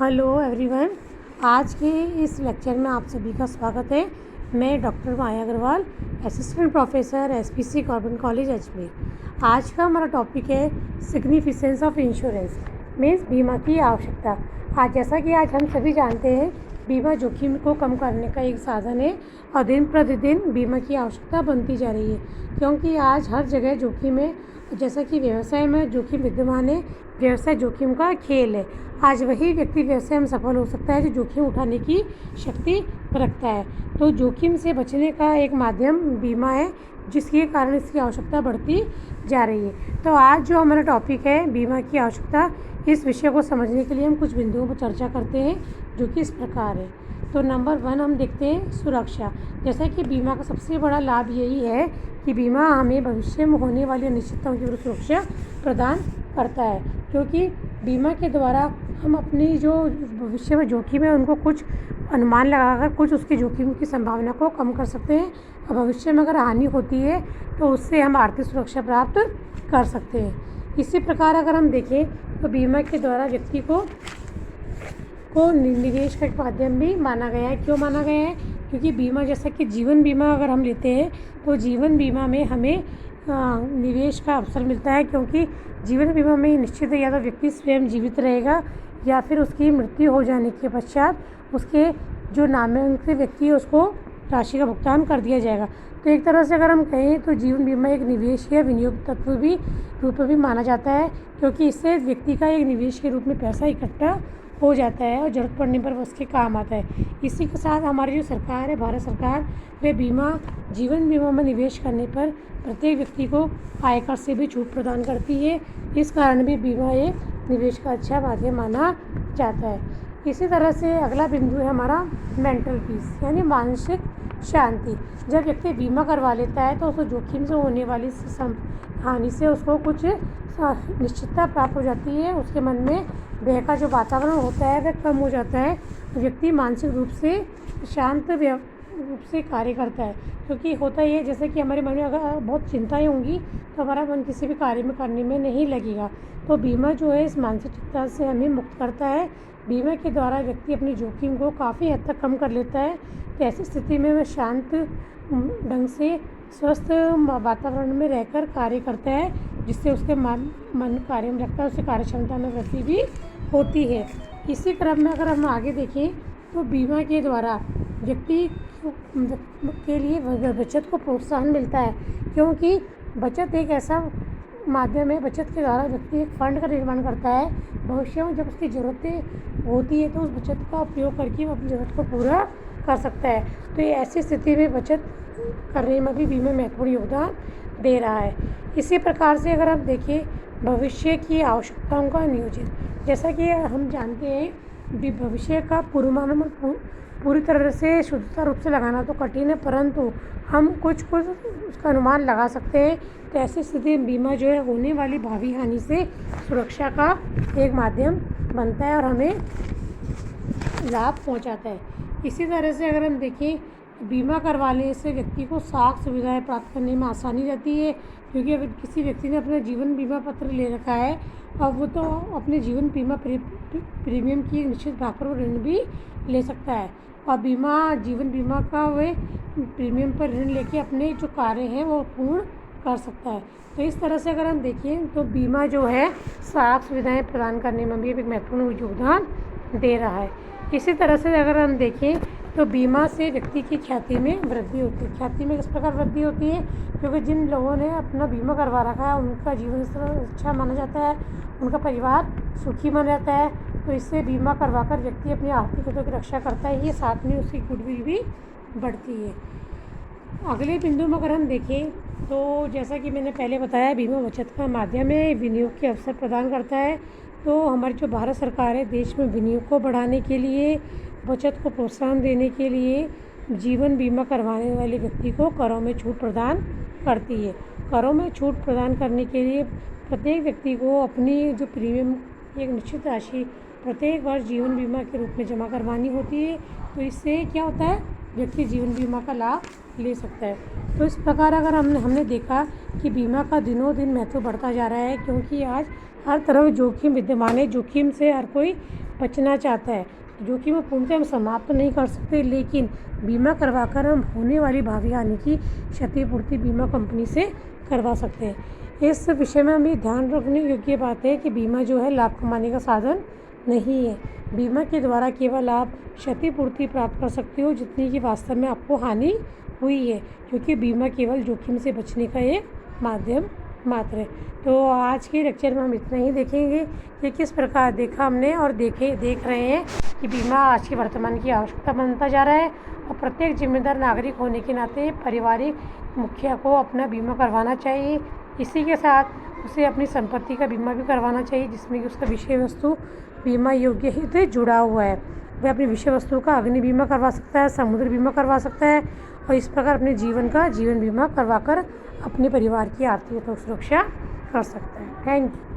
Hello everyone. आज के इस लेक्चर में आप सभी का स्वागत है। मैं doctor Maya Agarwal, assistant professor SPC government college Ajmer. आज का हमारा टॉपिक है सिग्निफिकेंस ऑफ इंश्योरेंस, मीन्स बीमा की आवश्यकता। आज जैसा कि आज हम सभी जानते हैं, बीमा जोखिम को कम करने का एक साधन है और दिन प्रतिदिन बीमा की आवश्यकता बनती जा रही है, क्योंकि आज हर जगह जोखिम है। जैसा कि व्यवसाय में जोखिम विद्यमान है, व्यवसाय जोखिम का खेल है। आज वही व्यक्ति व्यवसाय में सफल हो सकता है जो जोखिम उठाने की शक्ति रखता है। तो जोखिम से बचने का एक माध्यम बीमा है, जिसके कारण इसकी आवश्यकता बढ़ती जा रही है। तो आज जो हमारा टॉपिक है बीमा की आवश्यकता, इस विषय को समझने के लिए हम कुछ बिंदुओं पर चर्चा करते हैं, जो कि इस प्रकार है। तो नंबर 1 हम देखते हैं सुरक्षा। जैसा कि बीमा का सबसे बड़ा लाभ यही है कि बीमा हमें भविष्य में होने वाली अनिश्चितताओं की सुरक्षा प्रदान करता है, क्योंकि बीमा के द्वारा हम अपनी जो भविष्य में जोखिम है उनको कुछ अनुमान लगाकर कुछ उसके जोखिम की संभावना को कम कर सकते हैं, और भविष्य में अगर हानि होती है तो उससे हम आर्थिक सुरक्षा प्राप्त कर सकते हैं। इसी प्रकार अगर हम देखें तो बीमा के द्वारा व्यक्ति को निवेश का एक माध्यम भी माना गया है। क्यों माना गया है? क्योंकि बीमा, जैसा कि जीवन बीमा अगर हम लेते हैं तो जीवन बीमा में हमें निवेश का अवसर मिलता है, क्योंकि जीवन बीमा में निश्चित है या तो व्यक्ति स्वयं जीवित रहेगा या फिर उसकी मृत्यु हो जाने के पश्चात उसके जो नामांकित व्यक्ति है उसको राशि का भुगतान कर दिया जाएगा। तो एक तरह से अगर हम कहें तो जीवन बीमा एक निवेश या विनियोग तत्व भी रूप में भी माना जाता है, क्योंकि इससे व्यक्ति का एक निवेश के रूप में पैसा इकट्ठा हो जाता है और ज़रूरत पड़ने पर उसके काम आता है। इसी के साथ हमारी जो सरकार है, भारत सरकार, वे जीवन बीमा में निवेश करने पर प्रत्येक व्यक्ति को आयकर से भी छूट प्रदान करती है। इस कारण भी बीमा एक निवेश का अच्छा माध्यम माना जाता है। इसी तरह से अगला बिंदु है हमारा मेंटल पीस, यानी मानसिक शांति। जब व्यक्ति बीमा करवा लेता है तो उसको जोखिम से होने वाली हानि से उसको कुछ निश्चितता प्राप्त हो जाती है। उसके मन में भय का जो वातावरण होता है वह कम हो जाता है। व्यक्ति मानसिक रूप से शांत रूप से कार्य करता है, क्योंकि होता ही है जैसे कि हमारे मन में अगर बहुत चिंताएं होंगी तो हमारा मन किसी भी कार्य में करने में नहीं लगेगा। तो बीमा जो है इस मानसिक चिंता से हमें मुक्त करता है। बीमा के द्वारा व्यक्ति अपनी जोखिम को काफ़ी हद तक कम कर लेता है। तो ऐसी स्थिति में वह शांत ढंग से स्वस्थ वातावरण में रहकर कार्य करता है, जिससे उसके मन कार्य में लगता है, उससे कार्य क्षमता में वृद्धि भी होती है। इसी क्रम में अगर हम आगे देखें तो बीमा के द्वारा व्यक्ति के लिए बचत को प्रोत्साहन मिलता है, क्योंकि बचत एक ऐसा माध्यम है। बचत के द्वारा व्यक्ति एक फंड का निर्माण करता है। भविष्य में जब उसकी ज़रूरतें होती है तो उस बचत का उपयोग करके वो अपनी ज़रूरत को पूरा कर सकता है। तो ये ऐसी स्थिति में बचत करने में भी बीमा महत्वपूर्ण योगदान दे रहा है। इसी प्रकार से अगर आप देखें भविष्य की आवश्यकताओं का नियोजन, जैसा कि हम जानते हैं भविष्य का पूर्वानुमान पूरी तरह से शुद्धता रूप से लगाना तो कठिन है, परंतु हम कुछ उसका अनुमान लगा सकते हैं। तो ऐसी स्थिति में बीमा जो है होने वाली भावी हानि से सुरक्षा का एक माध्यम बनता है और हमें लाभ पहुंचाता है। इसी तरह से अगर हम देखें बीमा करवाने से व्यक्ति को साख सुविधाएं प्राप्त करने में आसानी रहती है, क्योंकि अगर किसी व्यक्ति ने अपना जीवन बीमा पत्र ले रखा है और वो तो अपने जीवन बीमा प्रीमियम की निश्चित भाग पर वो ऋण भी ले सकता है, और जीवन बीमा का वे प्रीमियम पर ऋण लेके अपने जो कार्य हैं वो पूर्ण कर सकता है। तो इस तरह से अगर हम देखें तो बीमा जो है साख सुविधाएं प्रदान करने में भी एक महत्वपूर्ण योगदान दे रहा है। इसी तरह से अगर हम देखें तो बीमा से व्यक्ति की ख्याति में वृद्धि होती है। ख्याति में किस प्रकार वृद्धि होती है? क्योंकि जिन लोगों ने अपना बीमा करवा रखा है उनका जीवन स्तर अच्छा माना जाता है, उनका परिवार सुखी माना जाता है। तो इससे बीमा करवाकर व्यक्ति अपनी आर्थिक हितों की रक्षा करता है, ये साथ में उसकी गुडविल भी बढ़ती है। अगले बिंदु में अगर हम देखें तो जैसा कि मैंने पहले बताया, बीमा बचत का माध्यम है, विनियोग के अवसर प्रदान करता है। तो हमारी जो भारत सरकार है देश में विनियोग को बढ़ाने के लिए, बचत को प्रोत्साहन देने के लिए जीवन बीमा करवाने वाले व्यक्ति को करों में छूट प्रदान करती है। करों में छूट प्रदान करने के लिए प्रत्येक व्यक्ति को अपनी जो प्रीमियम एक निश्चित राशि प्रत्येक वर्ष जीवन बीमा के रूप में जमा करवानी होती है। तो इससे क्या होता है, व्यक्ति जीवन बीमा का लाभ ले सकता है। तो इस प्रकार अगर हमने देखा कि बीमा का दिनों दिन महत्व बढ़ता जा रहा है, क्योंकि आज हर तरफ जोखिम विद्यमान है। जोखिम से हर कोई बचना चाहता है, जोखिम को पूर्णतः हम समाप्त नहीं कर सकते, लेकिन बीमा करवाकर हम होने वाली भावी हानि की क्षतिपूर्ति बीमा कंपनी से करवा सकते हैं। इस विषय में हमें ध्यान रखने योग्य बात है कि बीमा जो है लाभ कमाने का साधन नहीं है। बीमा के द्वारा केवल आप क्षतिपूर्ति प्राप्त कर सकते हो जितनी कि वास्तव में आपको हानि हुई है, क्योंकि बीमा केवल जोखिम से बचने का एक माध्यम मात्र है। तो आज के लेक्चर में हम इतना ही देखेंगे कि किस प्रकार देखा हमने और देख रहे हैं कि बीमा आज के वर्तमान की आवश्यकता बनता जा रहा है और प्रत्येक जिम्मेदार नागरिक होने के नाते पारिवारिक मुखिया को अपना बीमा करवाना चाहिए। इसी के साथ उसे अपनी संपत्ति का बीमा भी करवाना चाहिए, जिसमें कि उसका विषय वस्तु बीमा योग्य हित जुड़ा हुआ है। वह अपनी विषय वस्तु का अग्नि बीमा करवा सकता है, समुद्र बीमा करवा सकता है और इस प्रकार अपने जीवन का जीवन बीमा करवाकर अपने परिवार की आर्थिक सुरक्षा कर सकता है। Thank you.